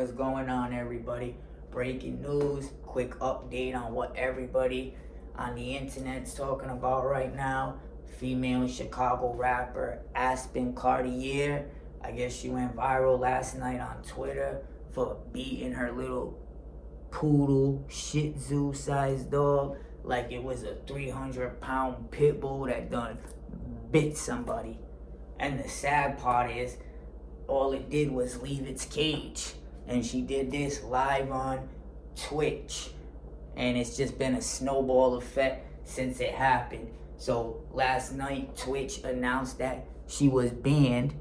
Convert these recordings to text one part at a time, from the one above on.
What's going on, everybody? Breaking news, quick update on what everybody on the internet's talking about right now. Female Chicago rapper Aspen Kartier, I guess she went viral last night on Twitter for beating her little poodle shih tzu sized dog like it was a 300-pound pit bull that done bit somebody. And the sad part is, all it did was leave its cage. And she did this live on Twitch. And it's just been a snowball effect since it happened. So last night, Twitch announced that she was banned.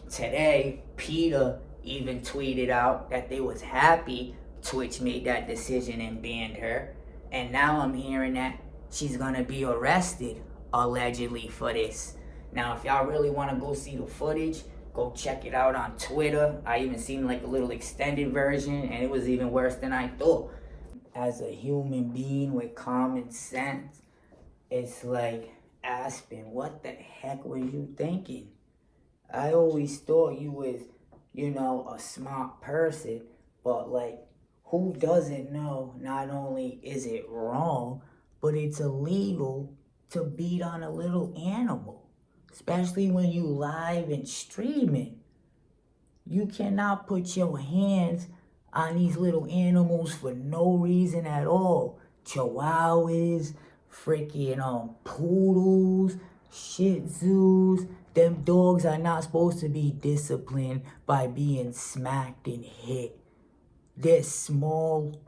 Today, PETA even tweeted out that they was happy Twitch made that decision and banned her. And now I'm hearing that she's gonna be arrested, allegedly, for this. Now, if y'all really want to go see the footage, go check it out on Twitter. I even seen like a little extended version, and it was even worse than I thought. As a human being with common sense, it's like, Aspen, what the heck was you thinking? I always thought you was, a smart person, but like, who doesn't know not only is it wrong, but it's illegal to beat on a little animal? Especially when you live and streaming. You cannot put your hands on these little animals for no reason at all. Chihuahuas, freaking poodles, shih tzus. Them dogs are not supposed to be disciplined by being smacked and hit. They're small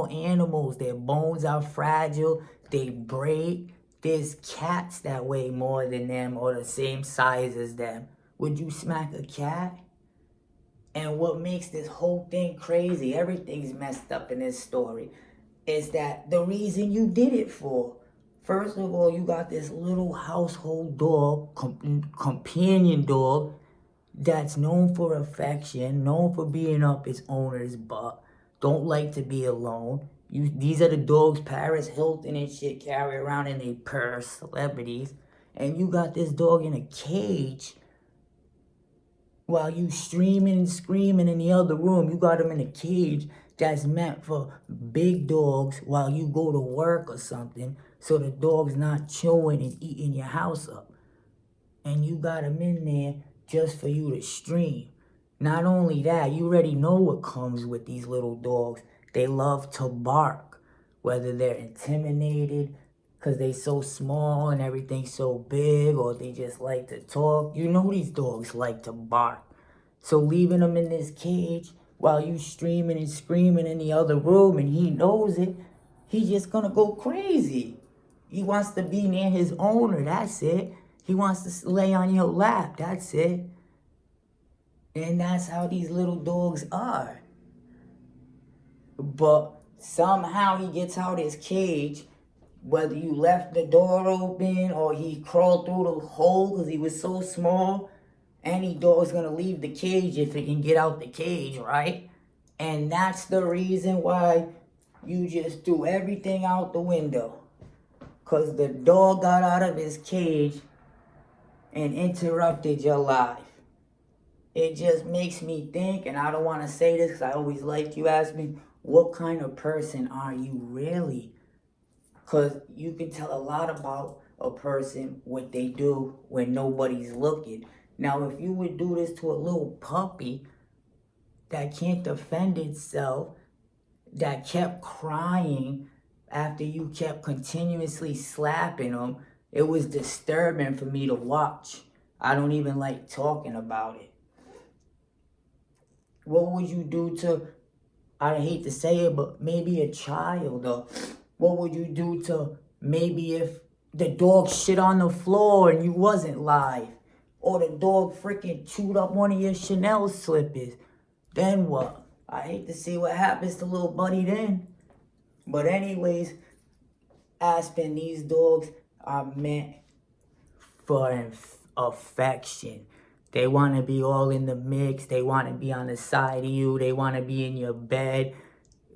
animals. Their bones are fragile. They break. There's cats that weigh more than them or the same size as them. Would you smack a cat? And what makes this whole thing crazy, everything's messed up in this story, is that the reason you did it for. First of all, you got this little household dog, companion dog, that's known for affection, known for being up its owner's butt, don't like to be alone. These are the dogs Paris Hilton and shit carry around in their purse, celebrities. And you got this dog in a cage while you streaming and screaming in the other room. You got him in a cage that's meant for big dogs while you go to work or something, so the dog's not chewing and eating your house up. And you got him in there just for you to stream. Not only that, you already know what comes with these little dogs. They love to bark, whether they're intimidated because they so small and everything's so big, or they just like to talk. You know these dogs like to bark. So leaving them in this cage while you streaming and screaming in the other room, and he knows it, he's just gonna go crazy. He wants to be near his owner, that's it. He wants to lay on your lap, that's it. And that's how these little dogs are. But somehow he gets out his cage, whether you left the door open or he crawled through the hole because he was so small. Any dog's gonna leave the cage if it can get out the cage, right? And that's the reason why you just threw everything out the window. Because the dog got out of his cage and interrupted your life. It just makes me think, and I don't want to say this because I always like you ask me, what kind of person are you really? Because you can tell a lot about a person, what they do when nobody's looking. Now, if you would do this to a little puppy that can't defend itself, that kept crying after you kept continuously slapping them, it was disturbing for me to watch. I don't even like talking about it. What would you do to, I hate to say it, but maybe a child? Or what would you do to maybe if the dog shit on the floor and you wasn't live? Or the dog freaking chewed up one of your Chanel slippers? Then what? I hate to see what happens to little buddy then. But anyways, Aspen, these dogs are meant for affection. They want to be all in the mix. They want to be on the side of you. They want to be in your bed.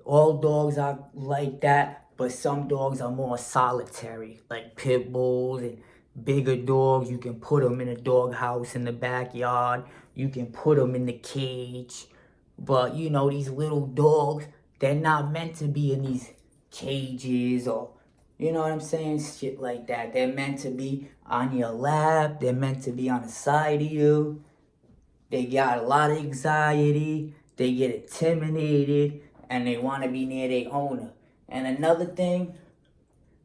All dogs are like that, but some dogs are more solitary, like pit bulls and bigger dogs. You can put them in a dog house in the backyard. You can put them in the cage. But you know, these little dogs, they're not meant to be in these cages or, you know what I'm saying, shit like that. They're meant to be on your lap. They're meant to be on the side of you. They got a lot of anxiety. They get intimidated, and they want to be near their owner. And another thing,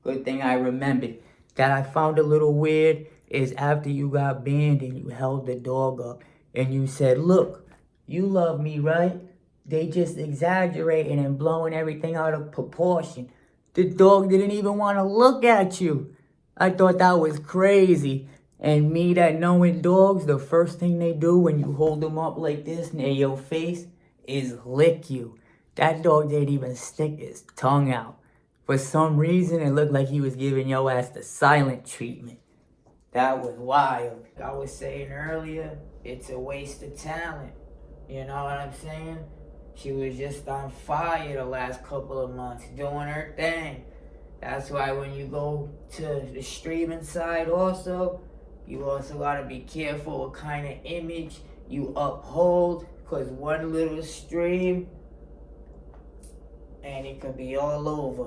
good thing I remembered, that I found a little weird is after you got banned and you held the dog up and you said, look, you love me, right? They just exaggerating and blowing everything out of proportion. The dog didn't even want to look at you. I thought that was crazy. And me that knowing dogs, the first thing they do when you hold them up like this near your face is lick you. That dog didn't even stick his tongue out. For some reason, it looked like he was giving your ass the silent treatment. That was wild. I was saying earlier, it's a waste of talent. You know what I'm saying? She was just on fire the last couple of months, doing her thing. That's why when you go to the streaming side also, you also gotta be careful what kind of image you uphold, because one little stream and it could be all over.